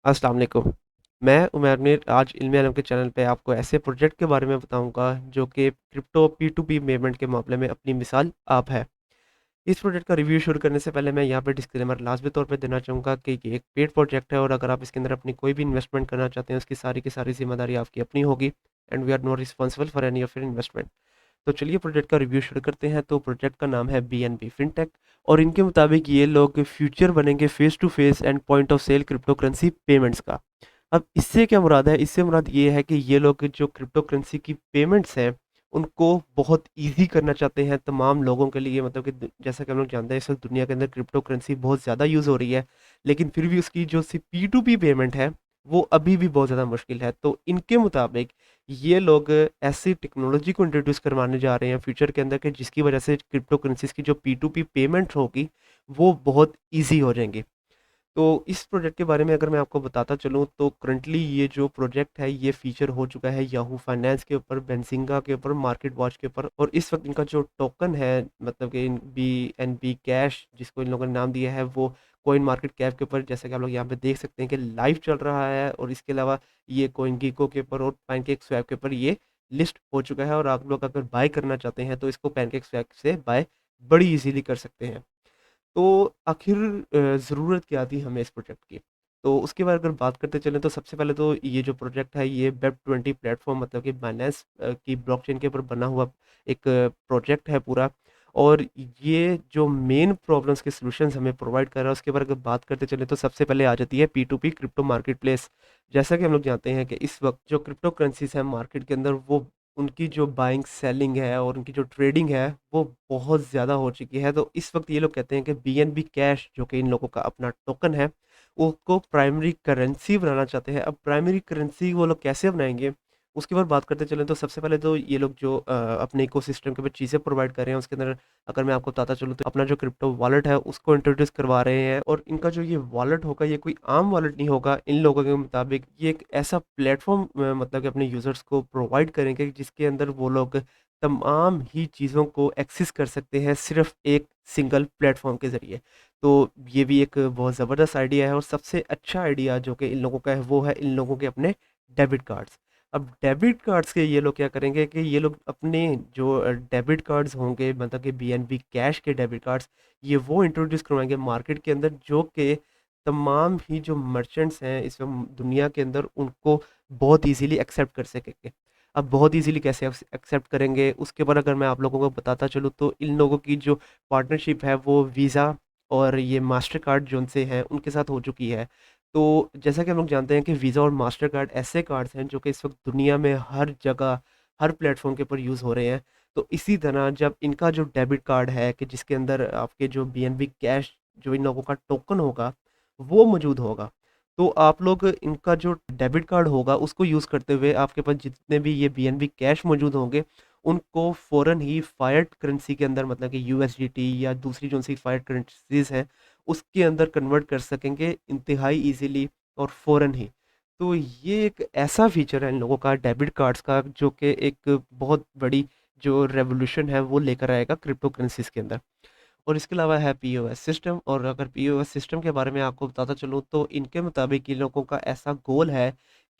अस्सलाम वालेकुम। मैं उमर मीर आज इल्म अलम के चैनल पे आपको ऐसे प्रोजेक्ट के बारे में बताऊँगा जो कि क्रिप्टो P2P पेमेंट के मामले में अपनी मिसाल आप है। इस प्रोजेक्ट का रिव्यू शुरू करने से पहले मैं यहाँ पे डिस्क्लेमर लाज़मी तौर पे देना चाहूँगा कि ये एक पेड प्रोजेक्ट है और अगर आप इसके अंदर अपनी कोई भी इन्वेस्टमेंट करना चाहते हैं, उसकी सारी की सारी ज़िम्मेदारी आपकी अपनी होगी and we are not responsible for any of your investment. तो चलिए प्रोजेक्ट का रिव्यू शुरू करते हैं। तो प्रोजेक्ट का नाम है बीएनबी फिनटेक और इनके मुताबिक ये लोग फ्यूचर बनेंगे face to face and point of sale crypto currency payments का। अब इससे क्या मुराद है? इससे मुराद ये है कि ये लोग जो क्रिप्टो करेंसी की पेमेंट्स हैं, उनको बहुत ईज़ी करना चाहते हैं तमाम लोगों के लिए। मतलब कि जैसा कि हम लोग जानते हैं इस वक्त दुनिया के अंदर क्रिप्टो करेंसी बहुत ज़्यादा यूज़ हो रही है, लेकिन फिर भी उसकी जो C P to P payment है वो अभी भी बहुत ज़्यादा मुश्किल है। तो इनके मुताबिक ये लोग ऐसी टेक्नोलॉजी को इंट्रोड्यूस करवाने जा रहे हैं फ्यूचर के अंदर कि जिसकी वजह से क्रिप्टो करेंसीज की जो पी टू पी पेमेंट होगी वो बहुत ईजी हो जाएंगी। तो इस प्रोजेक्ट के बारे में अगर मैं आपको बताता चलूँ तो करंटली ये जो प्रोजेक्ट है ये फीचर हो चुका है याहू फाइनेंस के ऊपर, बेंसिंगा के ऊपर, मार्केट वॉच के ऊपर और इस वक्त इनका जो टोकन है मतलब कि बी एन बी कैश जिसको इन लोगों ने नाम दिया है वो कोइन मार्केट कैप के ऊपर जैसे कि आप लोग यहाँ पे देख सकते हैं कि लाइव चल रहा है। और इसके अलावा ये कोइन गीको के ऊपर और पैनकेक स्वैप के ऊपर ये लिस्ट हो चुका है और आप लोग अगर बाय करना चाहते हैं तो इसको पैनकेक स्वैप से बाय बड़ी इजीली कर सकते हैं। तो आखिर ज़रूरत क्या थी हमें इस प्रोजेक्ट की? तो उसके बाद अगर बात करते चलें तो सबसे पहले तो ये जो प्रोजेक्ट है ये वेब 20 प्लेटफ़ॉर्म मतलब कि बाइनेंस की ब्लॉकचेन के ऊपर बना हुआ एक प्रोजेक्ट है पूरा। और ये जो मेन प्रॉब्लम्स के सॉल्यूशंस हमें प्रोवाइड कर रहा है उसके बारे अगर बात करते चलें तो सबसे पहले आ जाती है P2P क्रिप्टो मार्केट प्लेस। जैसा कि हम लोग जानते हैं कि इस वक़्त जो क्रिप्टो करेंसीज़ हैं मार्केट के अंदर वो उनकी जो बाइंग सेलिंग है और उनकी जो ट्रेडिंग है वो बहुत ज़्यादा हो चुकी है। तो इस वक्त ये लोग कहते हैं कि बीएनबी कैश जो कि इन लोगों का अपना टोकन है उसको प्राइमरी करेंसी बनाना चाहते हैं। अब प्राइमरी करेंसी वो लोग कैसे बनाएंगे उसके बाद बात करते चलें तो सबसे पहले तो ये लोग जो अपने इकोसिस्टम के ऊपर चीज़ें प्रोवाइड कर रहे हैं उसके अंदर अगर मैं आपको बताता चलूँ तो अपना जो क्रिप्टो वॉलेट है उसको इंट्रोड्यूस करवा रहे हैं। और इनका जो ये वॉलेट होगा ये कोई आम वॉलेट नहीं होगा। इन लोगों के मुताबिक ये एक ऐसा प्लेटफॉर्म मतलब कि अपने यूज़र्स को प्रोवाइड करेंगे जिसके अंदर वो लोग तमाम ही चीज़ों को एक्सेस कर सकते हैं सिर्फ एक सिंगल प्लेटफॉर्म के ज़रिए। तो ये भी एक बहुत ज़बरदस्त आइडिया है और सबसे अच्छा आइडिया जो कि इन लोगों का है वो है इन लोगों के अपने डेबिट कार्ड्स। अब डेबिट कार्ड्स के ये लोग क्या करेंगे कि ये लोग अपने जो डेबिट कार्ड्स होंगे मतलब कि बीएनबी कैश के डेबिट कार्ड्स ये वो इंट्रोड्यूस करवाएंगे मार्केट के अंदर जो कि तमाम ही जो मर्चेंट्स हैं इस दुनिया के अंदर उनको बहुत इजीली एक्सेप्ट कर सकेंगे। अब बहुत इजीली कैसे एक्सेप्ट करेंगे उसके बाद अगर मैं आप लोगों को बताता चलूँ तो इन लोगों की जो पार्टनरशिप है वो वीज़ा और ये मास्टर कार्ड जो उनसे हैं उनके साथ हो चुकी है। तो जैसा कि हम लोग जानते हैं कि वीज़ा और मास्टर कार्ड ऐसे कार्ड्स हैं जो कि इस वक्त दुनिया में हर जगह हर प्लेटफॉर्म के ऊपर यूज़ हो रहे हैं। तो इसी तरह जब इनका जो डेबिट कार्ड है कि जिसके अंदर आपके जो बीएनबी कैश जो इन लोगों का टोकन होगा वो मौजूद होगा। तो आप लोग इनका जो डेबिट कार्ड होगा उसको यूज़ करते हुए आपके पास जितने भी ये बीएनबी कैश मौजूद होंगे उनको फ़ौरन ही फ़ायट करेंसी के अंदर मतलब कि यूएसडीटी या दूसरी जो सी फ़ायट करेंसीज़ हैं उसके अंदर कन्वर्ट कर सकेंगे इंतहाई ईज़िली और फ़ौरन ही। तो ये एक ऐसा फ़ीचर है इन लोगों का डेबिट कार्ड्स का जो कि एक बहुत बड़ी जो रेवोल्यूशन है वो लेकर आएगा क्रिप्टो करेंसीज़ के अंदर। और इसके अलावा है पीओएस सिस्टम। और अगर पीओएस सिस्टम के बारे में आपको बताता चलूँ तो इनके मुताबिक इन लोगों का ऐसा गोल है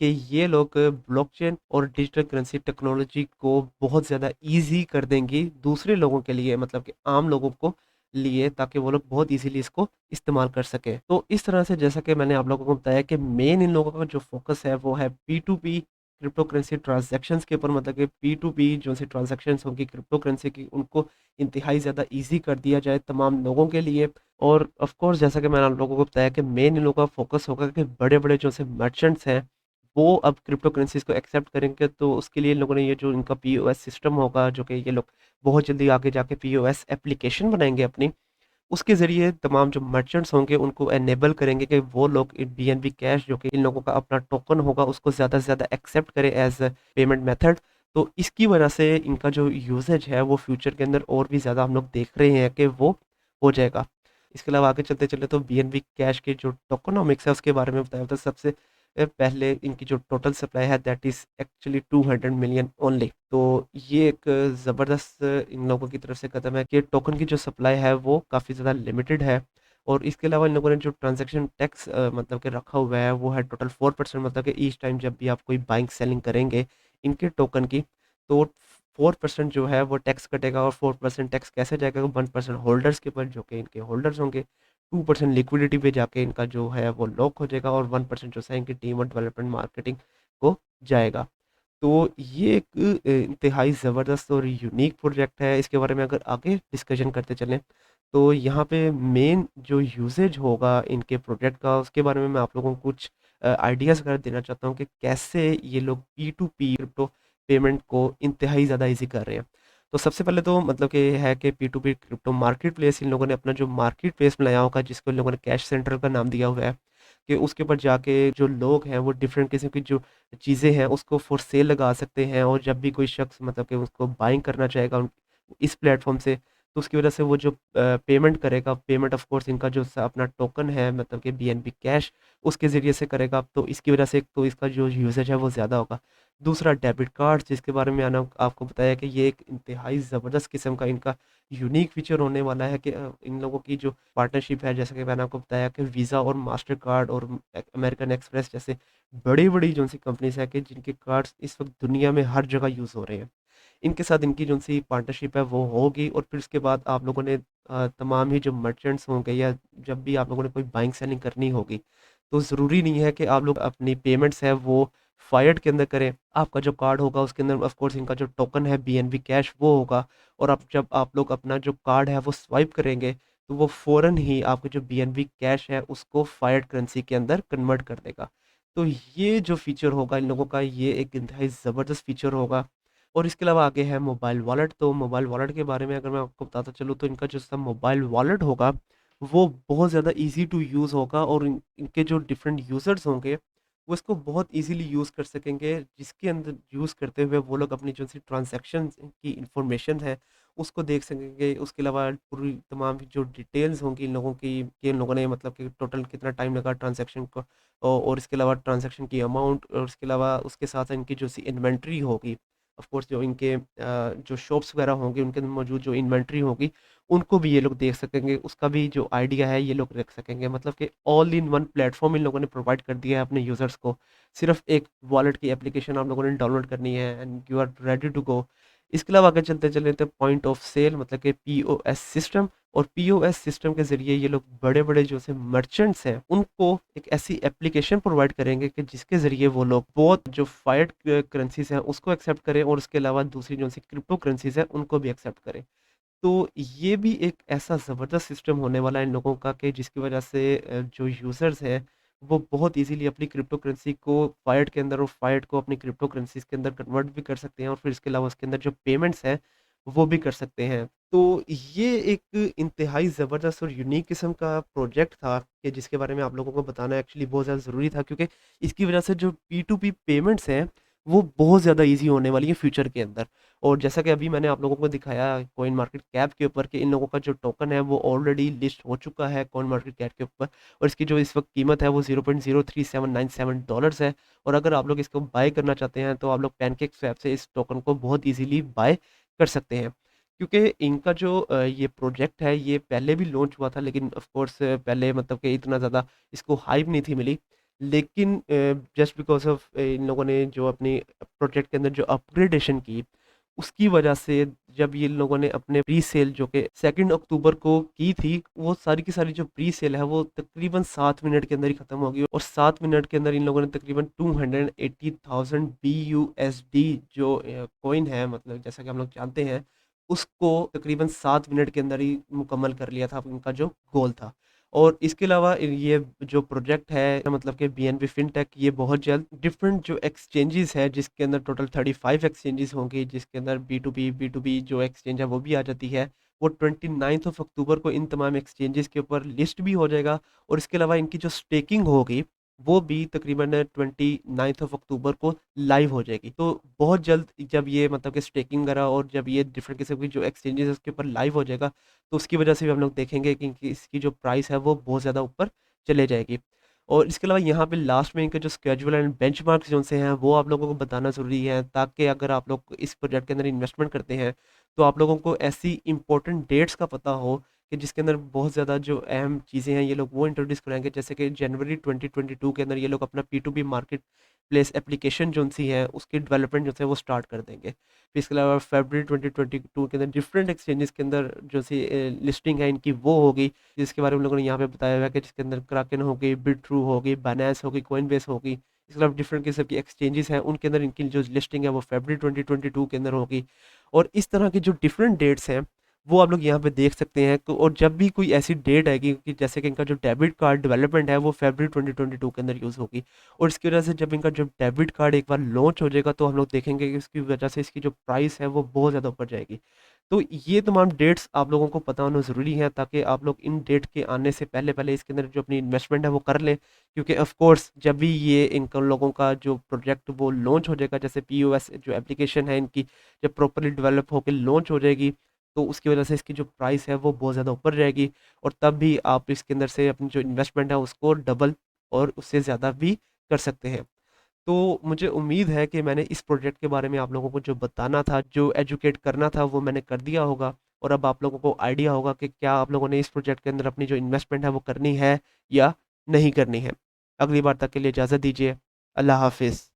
कि ये लोग ब्लॉकचेन और डिजिटल करेंसी टेक्नोलॉजी को बहुत ज़्यादा ईज़ी कर देंगी दूसरे लोगों के लिए मतलब कि आम लोगों को लिए ताकि वो लोग बहुत ईज़िली इसको इस्तेमाल कर सकें। तो इस तरह से जैसा कि मैंने आप लोगों को बताया कि मेन इन लोगों का जो फ़ोकस है वो है पी2पी क्रिप्टो करेंसी ट्रांज़ैक्शंस के ऊपर मतलब कि पी2पी जो सी ट्रांज़ैक्शंस होंगी क्रिप्टो करेंसी की उनको इंतहाई ज़्यादा ईज़ी कर दिया जाए तमाम लोगों के लिए। और ऑफ़ कोर्स जैसा कि मैंने आप लोगों को बताया कि मेन इन लोगों का फ़ोकस होगा कि बड़े-बड़े जो से मर्चेंट्स हैं, वो अब क्रिप्टो करेंसीज़ को एक्सेप्ट करेंगे। तो उसके लिए इन लोगों ने ये जो इनका पीओएस सिस्टम होगा, जो कि ये लोग बहुत जल्दी आगे जाके पीओएस एप्लीकेशन बनाएँगे अपनी, उसके ज़रिए तमाम जो मर्चेंट्स होंगे उनको एनेबल करेंगे कि वो लोग बीएनबी कैश जो कि इन लोगों का अपना टोकन होगा उसको ज़्यादा से ज़्यादा एक्सेप्ट करें एज़ पेमेंट मेथड। तो इसकी वजह से इनका जो यूसेज है वो फ्यूचर के अंदर और भी ज़्यादा हम लोग देख रहे हैं कि वो हो जाएगा। इसके अलावा आगे चलते चले तो बीएनबी कैश के जो टोकनोमिक्स है उसके बारे में बताया था। सबसे पहले इनकी जो टोटल सप्लाई है that is actually 200 million only. तो ये एक ज़बरदस्त इन लोगों की तरफ से कदम है कि टोकन की जो सप्लाई है वो काफ़ी ज़्यादा लिमिटेड है। और इसके अलावा इन लोगों ने जो ट्रांज़ैक्शन टैक्स मतलब कि रखा हुआ है वो है टोटल 4%, मतलब कि ईच टाइम जब भी आप कोई बाइंग सेलिंग करेंगे इनके टोकन की, तो 4% जो है वो टैक्स कटेगा। और 4% टैक्स कैसे जाएगा? 1% होल्डर्स के ऊपर, जो कि इनके होल्डर्स होंगे। 2% लिक्विडिटी पे जाके इनका जो है वो लॉक हो जाएगा, और 1% जो है इनकी टीम और डेवलपमेंट मार्केटिंग को जाएगा। तो ये एक इंतहाई ज़बरदस्त और यूनिक प्रोजेक्ट है। इसके बारे में अगर आगे डिस्कशन करते चलें, तो यहाँ पे मेन जो यूसेज होगा इनके प्रोजेक्ट का, उसके बारे में मैं आप लोगों को कुछ आइडियाज़ वगैरह देना चाहता हूँ कि कैसे ये लोग P2P क्रिप्टो पेमेंट को इंतहाई ज़्यादा ईज़ी कर रहे हैं। तो सबसे पहले तो मतलब कि है कि P2P crypto market place in लोगों ने अपना जो मार्केट प्लेस बनाया होगा, जिसको इन लोगों ने कैश सेंटर का नाम दिया हुआ है, कि उसके ऊपर जाके जो लोग हैं वो डिफरेंट किस्म की जो चीज़ें हैं उसको फॉर सेल लगा सकते हैं। और जब भी कोई शख्स मतलब कि उसको बाइंग करना चाहेगा इस प्लेटफॉर्म से, तो उसकी वजह से वो जो पेमेंट करेगा, पेमेंट ऑफ कोर्स इनका जो अपना टोकन है मतलब कि BNB कैश, उसके ज़रिए से करेगा। तो इसकी वजह से एक तो इसका जो यूसेज है वो ज़्यादा होगा। दूसरा डेबिट कार्ड, जिसके बारे में मैंने आपको बताया कि ये एक इंतहाई ज़बरदस्त किस्म का इनका यूनिक फीचर होने वाला है कि इन लोगों की जो पार्टनरशिप है, जैसा कि मैंने आपको बताया कि वीज़ा और मास्टर कार्ड और अमेरिकन एक्सप्रेस जैसे बड़ी बड़ी जो सी कंपनीज है कि जिनके कार्ड्स इस वक्त दुनिया में हर जगह यूज़ हो रहे हैं, इनके साथ इनकी जो सी पार्टनरशिप है वो होगी। और फिर उसके बाद आप लोगों ने तमाम ही जो मर्चेंट्स होंगे, या जब भी आप लोगों ने कोई बाइंग सेलिंग करनी होगी, तो ज़रूरी नहीं है कि आप लोग अपनी पेमेंट्स है वो फायर्ड के अंदर करें। आपका जो कार्ड होगा उसके अंदर ऑफ कोर्स इनका जो टोकन है BNB कैश वो होगा। और अब जब आप लोग अपना जो कार्ड है वो स्वाइप करेंगे, तो वो फ़ौरन ही आपके जो BNB कैश है उसको फायर्ड करेंसी के अंदर कन्वर्ट कर देगा। तो ये जो फ़ीचर होगा इन लोगों का, ये एक इंतहाई ज़बरदस्त फ़ीचर होगा। और इसके अलावा आगे है मोबाइल वॉलेट। तो मोबाइल वॉलेट के बारे में अगर मैं आपको बताता चलूँ, तो इनका जो सा मोबाइल वॉलेट होगा वो बहुत ज़्यादा ईज़ी टू यूज़ होगा। और इनके जो डिफरेंट यूज़र्स होंगे वो इसको बहुत ईज़िली यूज़ कर सकेंगे, जिसके अंदर यूज़ करते हुए वो लोग अपनी जो सी ट्रांज़ैक्शन की इंफॉर्मेशन है उसको देख सकेंगे। उसके अलावा पूरी तमाम जो डिटेल्स होंगी इन लोगों की, कि इन लोगों ने मतलब कि टोटल कितना टाइम लगा ट्रांज़ैक्शन को, और इसके अलावा ट्रांज़ैक्शन की अमाउंट, और उसके अलावा उसके साथ इनकी जो सी इन्वेंटरी होगी, ऑफ कोर्स जो इनके जो शॉप्स वगैरह होंगे उनके अंदर मौजूद जो इन्वेंटरी होगी, उनको भी ये लोग देख सकेंगे। उसका भी जो आइडिया है ये लोग रख सकेंगे। मतलब कि ऑल इन वन प्लेटफॉर्म इन लोगों ने प्रोवाइड कर दिया है अपने यूज़र्स को। सिर्फ एक वॉलेट की एप्लीकेशन आप लोगों ने डाउनलोड करनी है and you are ready to go. इसके अलावा आगे चलते चलते पॉइंट ऑफ सेल, मतलब कि POS सिस्टम। और POS सिस्टम के ज़रिए ये लोग बड़े-बड़े जो से मर्चेंट्स हैं, उनको एक ऐसी एप्लीकेशन प्रोवाइड करेंगे कि जिसके ज़रिए वो लोग बहुत जो फ़ाइएट करेंसीज़ हैं, उसको एक्सेप्ट करें, और उसके अलावा दूसरी जो सी क्रिप्टो करेंसीज़ हैं, उनको भी एक्सेप्ट करें। तो ये भी एक ऐसा ज़बरदस्त सिस्टम होने वाला है इन लोगों का, कि जिसकी वजह से जो यूज़र्स हैं, वो बहुत ईज़िली अपनी क्रिप्टो करेंसी को फ़ाइएट के अंदर, और फ़ाइएट को अपनी क्रिप्टो करेंसीज़ के अंदर कन्वर्ट भी कर सकते हैं, और फिर इसके अलावा उसके अंदर जो पेमेंट्स हैं, वो भी कर सकते हैं। तो ये एक इंतहाई ज़बरदस्त और यूनिक किस्म का प्रोजेक्ट था, कि जिसके बारे में आप लोगों को बताना एक्चुअली बहुत ज़्यादा ज़रूरी था, क्योंकि इसकी वजह से जो P2P पेमेंट्स हैं, वो बहुत ज़्यादा ईज़ी होने वाली है फ्यूचर के अंदर। और जैसा कि अभी मैंने आप लोगों को दिखाया कॉइन मार्केट कैप के ऊपर, कि इन लोगों का जो टोकन है वो ऑलरेडी लिस्ट हो चुका है कॉइन मार्केट कैप के ऊपर, और इसकी जो इस वक्त कीमत है वो $0.03797 है। और अगर आप लोग इसको बाय करना चाहते हैं, तो आप लोग पैनकेक स्वैप से इस टोकन को बहुत इजीली बाय कर सकते हैं। क्योंकि इनका जो ये प्रोजेक्ट है ये पहले भी लॉन्च हुआ था, लेकिन ऑफ कोर्स पहले मतलब कि इतना ज़्यादा इसको हाइप नहीं थी मिली। लेकिन जस्ट बिकॉज़ ऑफ इन लोगों ने जो अपनी प्रोजेक्ट के अंदर जो अपग्रेडेशन की, उसकी वजह से जब ये लोगों ने अपने प्री सेल जो कि 2 अक्टूबर को की थी, वो सारी की सारी जो प्री सेल है वो तकरीबन 7 मिनट के अंदर ही खत्म हो गई। और 7 मिनट के अंदर इन लोगों ने तकरीबन 280,000 BUSD जो कॉइन है, मतलब जैसा कि हम लोग जानते हैं, उसको तकरीबन 7 मिनट के अंदर ही मुकम्मल कर लिया था, उनका जो गोल था। और इसके अलावा ये जो प्रोजेक्ट है मतलब कि BNB फिनटेक, ये बहुत जल्द डिफरेंट जो एक्सचेंजेस है, जिसके अंदर टोटल 35 एक्सचेंजेस होंगे, जिसके अंदर B2B जो एक्सचेंज है वो भी आ जाती है। वो 29 ऑफ अक्टूबर को इन तमाम एक्सचेंजेस के ऊपर लिस्ट भी हो जाएगा। और इसके अलावा इनकी जो स्टेकिंग होगी वो भी तकरीबन 29 ऑफ अक्टूबर को लाइव हो जाएगी। तो बहुत जल्द जब ये मतलब कि स्टेकिंग वगैरह, और जब ये डिफरेंट किस्म की जो एक्सचेंजेस है उसके ऊपर लाइव हो जाएगा, तो उसकी वजह से भी हम लोग देखेंगे कि इसकी जो प्राइस है वो बहुत ज़्यादा ऊपर चले जाएगी। और इसके अलावा यहाँ पे लास्ट में इनके जो स्केड्यूल एंड बेंचमार्क्स जो से हैं वो आप लोगों को बताना ज़रूरी है, ताकि अगर आप लोग इस प्रोजेक्ट के अंदर इन्वेस्टमेंट करते हैं, तो आप लोगों को ऐसी इंपॉर्टेंट डेट्स का पता हो कि जिसके अंदर बहुत ज़्यादा जो अहम चीज़ें हैं ये लोग वो इंट्रोड्यूस कराएँगे, जैसे कि जनवरी 2022 के अंदर ये लोग अपना पी2पी मार्केट प्लेस एप्लीकेशन जो-सी है उसकी डेवलपमेंट जो है वो स्टार्ट कर देंगे। फिर इसके अलावा फरवरी 2022 के अंदर डिफरेंट एक्सचेंजेस के अंदर जो-सी लिस्टिंग है इनकी वो होगी, जिसके बारे में हम लोगों ने यहाँ पे बताया हुआ है कि जिसके अंदर kraken होगी, बिटट्रू होगी, बाइनेंस होगी, कोइनबेस होगी। इसके अलावा डिफरेंट किस्म की एक्सचेंजेस हैं उनके अंदर इनकी जो लिस्टिंग है वो फरवरी 2022 के अंदर होगी। और इस तरह की जो डिफरेंट डेट्स हैं वो आप लोग यहाँ पे देख सकते हैं। और जब भी कोई ऐसी डेट आएगी कि जैसे कि इनका जो डेबिट कार्ड डेवलपमेंट है वो फरवरी 2022 के अंदर यूज़ होगी, और इसकी वजह से जब इनका जो डेबिट कार्ड एक बार लॉन्च हो जाएगा तो हम लोग देखेंगे कि इसकी वजह से इसकी जो प्राइस है वो बहुत ज़्यादा ऊपर जाएगी। तो ये तमाम डेट्स आप लोगों को पता होना ज़रूरी है, ताकि आप लोग इन डेट के आने से पहले-पहले इसके अंदर जो अपनी इन्वेस्टमेंट है वो कर लें। क्योंकि ऑफ़ कोर्स जब भी ये इनका लोगों का जो प्रोजेक्ट वो लॉन्च हो जाएगा, जैसे पीओएस जो एप्लीकेशन है इनकी जब प्रॉपर्ली डेवलप होके लॉन्च हो जाएगी, तो उसकी वजह से इसकी जो प्राइस है वो बहुत ज़्यादा ऊपर जाएगी, और तब भी आप इसके अंदर से अपनी जो इन्वेस्टमेंट है उसको डबल और उससे ज़्यादा भी कर सकते हैं। तो मुझे उम्मीद है कि मैंने इस प्रोजेक्ट के बारे में आप लोगों को जो बताना था, जो एजुकेट करना था वो मैंने कर दिया होगा, और अब आप लोगों को आइडिया होगा कि क्या आप लोगों ने इस प्रोजेक्ट के अंदर अपनी जो इन्वेस्टमेंट है वो करनी है या नहीं करनी है। अगली बार तक के लिए इजाज़त दीजिए। अल्लाह हाफ़िज़।